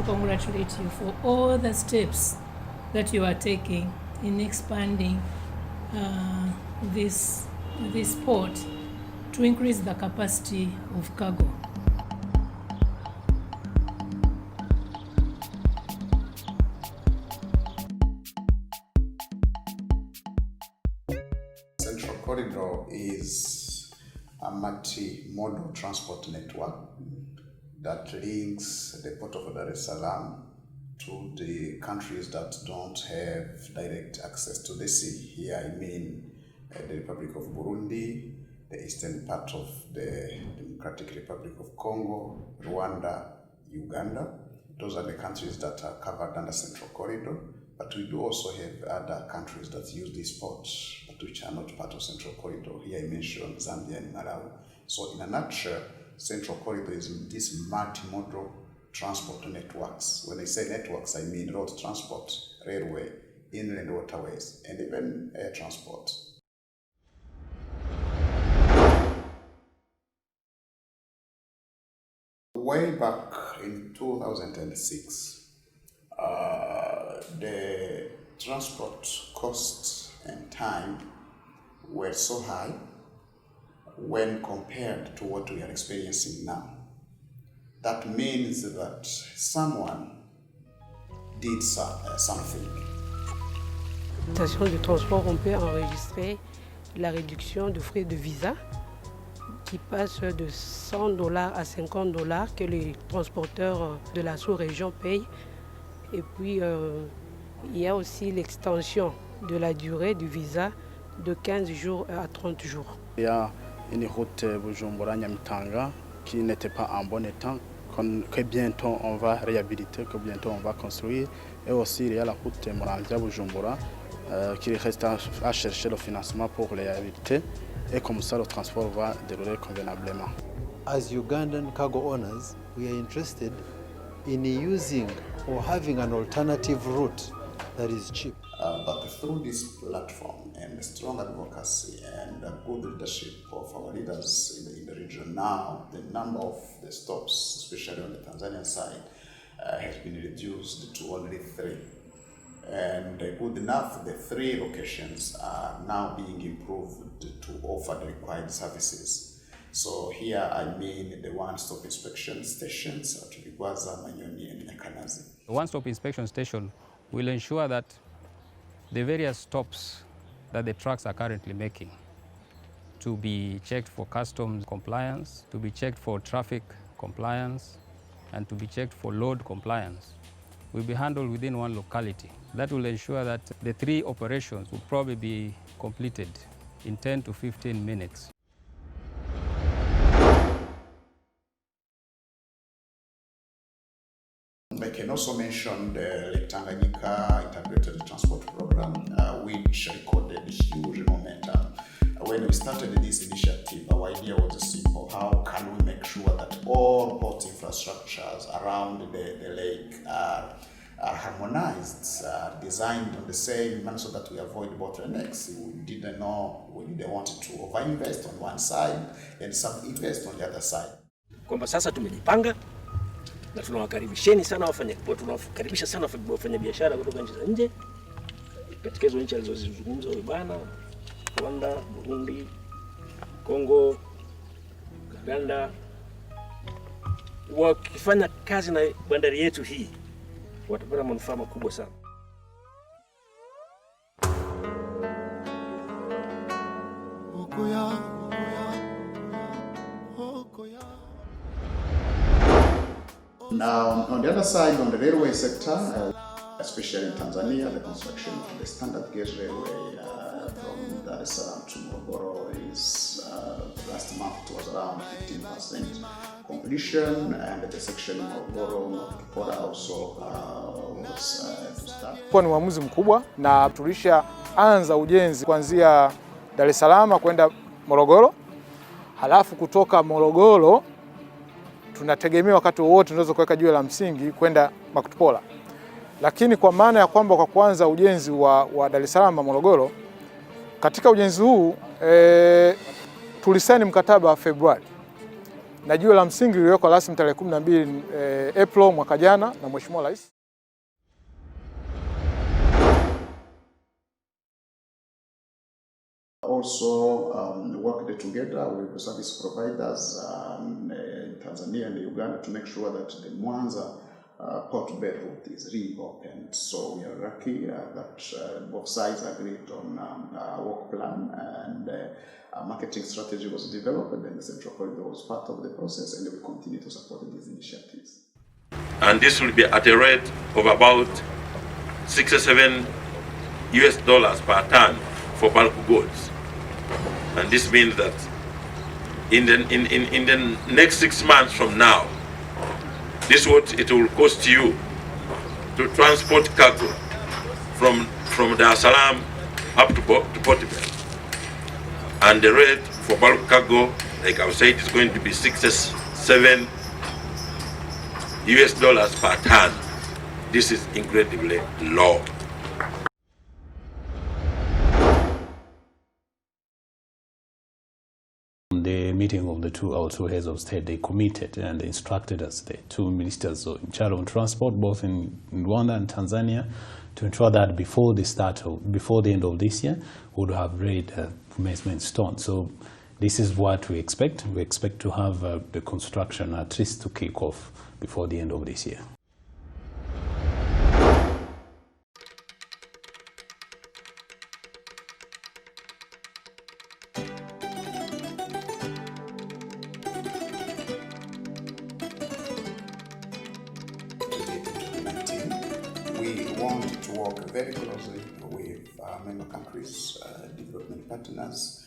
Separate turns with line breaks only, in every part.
congratulate you for all the steps that you are taking in expanding this port to increase the capacity of cargo.
Central Corridor is a multi-modal transport network that links the port of Dar es Salaam to the countries that don't have direct access to the sea. Here I mean the Republic of Burundi, the eastern part of the Democratic Republic of Congo, Rwanda, Uganda. Those are the countries that are covered under Central Corridor. But we do also have other countries that use these ports, but which are not part of Central Corridor. Here I mentioned Zambia and Malawi. So in a nutshell, Central Corridor is this multimodal transport networks. When I say networks, I mean road transport, railway, inland waterways, and even air transport. Way back in 2006, the transport costs and time were so high when compared to what we are experiencing now. That means that someone did something.
Station de transport, on peut enregistrer la réduction de frais de visa qui passe de $100 à $50 que les transporteurs de la sous-région payent. Et puis, il y a aussi l'extension de la durée du visa de 15 jours à 30 jours.
Il y a une route Bujumbura-Nyamitanga qui n'était pas en bon état, que bientôt on va réhabiliter, que bientôt on va construire. Et aussi, il y a la route Muramvya-Bujumbura qui reste à chercher le financement pour les réhabiliter. Et comme ça, le transport va dérouler convenablement.
As Ugandan cargo owners, we are interested in using or having an alternative route that is cheap.
But through this platform and strong advocacy and good leadership of our leaders in the region now, the number of the stops, especially on the Tanzanian side, has been reduced to only 3. And good enough, the 3 locations are now being improved to offer the required services. So here I mean the one-stop inspection stations at Bigwaza, Manyoni and Nyakanazi.
The one-stop inspection station will ensure that the various stops that the trucks are currently making to be checked for customs compliance, to be checked for traffic compliance, and to be checked for load compliance will be handled within one locality. That will ensure that the 3 operations will probably be completed in 10 to 15 minutes.
I can also mention the Lake Tanganyika Integrated Transport Program, which recorded huge momentum. When we started this initiative, our idea was simple. How can we make sure that all port infrastructures around the lake are harmonized, designed on the same manner so that we avoid bottlenecks? We didn't want to overinvest on one side and sub-invest on the other side.
Kwamba sasa tumejipanga na tunawakaribisha sana wafanyabiashara kutoka nchi za nje katika hizo nchi alizozizungumza bwana, Rwanda, Burundi, Kongo, Uganda. Wakifanya kazi na bandari yetu hii watapata manufaa makubwa sana.
Now, on the other side, on the railway sector, especially in Tanzania, the construction of the standard gauge railway from Dar es Salaam to Morogoro is, last month it was around 15% completion, and the section in Morogoro, Kipora also was to start.
Kwa ni uamuzi mkubwa na tulishaanza ujenzi kuanzia Dar es Salaam kwenda Morogoro, halafu kutoka Morogoro tunategemea wakati wowote tunaweza kuweka jiwe la msingi kwenda Makutupola. Lakini kwa maana ya kwamba kwa kuanza ujenzi wa Dar es Salaam na Morogoro, katika ujenzi huu tulisaini mkataba wa na jiwe la msingi liliwekwa rasmi tarehe 12 April mwaka jana na Mheshimiwa Rais.
Also worked together with the service providers in Tanzania and Uganda to make sure that the Mwanza Port Bay route is reopened. So we are lucky that both sides agreed on a work plan, and a marketing strategy was developed, and the Central Corridor was part of the process, and we continue to support these initiatives.
And this will be at a rate of about $67 per ton for bulk goods. And this means that in the next 6 months from now, this is what it will cost you to transport cargo from Dar es Salaam up to Port Bay. And the rate for bulk cargo, like I said, is going to be $67 per ton. This is incredibly low.
The meeting of the two heads of state, they committed and they instructed us, the two ministers in charge of transport, both in Rwanda and Tanzania, to ensure that before the end of this year, we would have laid commencement stone. So this is what we expect. We expect to have the construction at least to kick off before the end of this year.
We want to work very closely with member countries, development partners,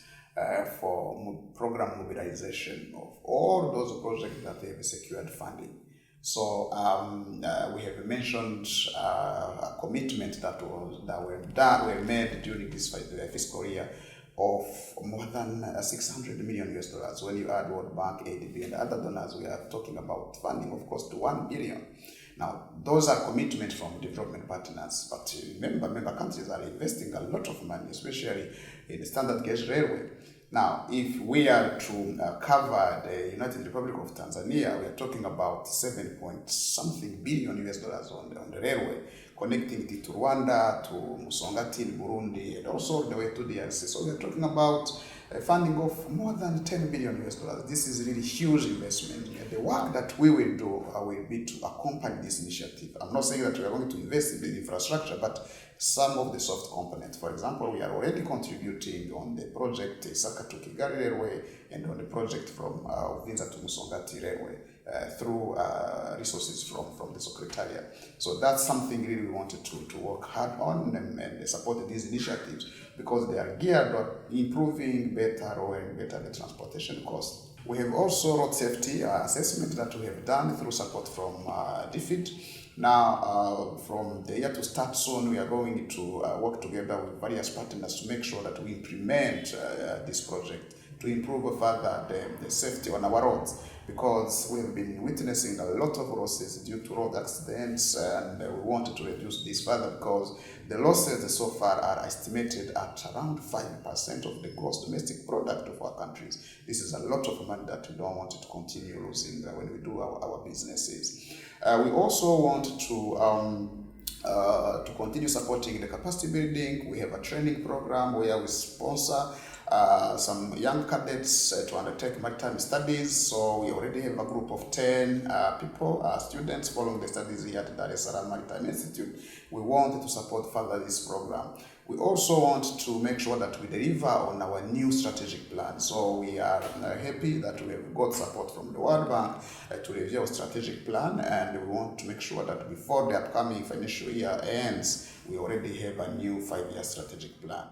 for program mobilization of all those projects that have secured funding. So we have mentioned a commitment that were made during this fiscal year of more than $600 million. When you add World Bank, ADB, and other donors, we are talking about funding of course to $1 billion. Now, those are commitments from development partners, but remember, member countries are investing a lot of money, especially in the standard gauge railway. Now, if we are to cover the United Republic of Tanzania, we are talking about $7-something billion on the railway, connecting it to Rwanda, to Musongati in Burundi, and also the way to DRC. So we are talking about a funding of more than $10 billion. This is really huge investment. The work that we will do will be to accompany this initiative. I'm not saying that we are going to invest in the infrastructure, but some of the soft components. For example, we are already contributing on the project Isaka to Kigali Railway and on the project from Uvinza to Musongati Railway through resources from the Secretariat. So that's something really we wanted to work hard on and support these initiatives because they are geared on improving better the transportation costs. We have also road safety assessment that we have done through support from DFID. Now, from the year to start soon, we are going to work together with various partners to make sure that we implement this project to improve further the safety on our roads, because we have been witnessing a lot of losses due to road accidents, and we wanted to reduce this further because the losses so far are estimated at around 5% of the gross domestic product of our countries. This is a lot of money that we don't want to continue losing when we do our businesses. We also want to continue supporting the capacity building. We have a training program where we sponsor some young cadets to undertake maritime studies. So we already have a group of 10 students following the studies here at Dar es Salaam Maritime Institute. We want to support further this program. We also want to make sure that we deliver on our new strategic plan. So we are happy that we have got support from the World Bank to review our strategic plan, and we want to make sure that before the upcoming financial year ends, we already have a new 5-year strategic plan.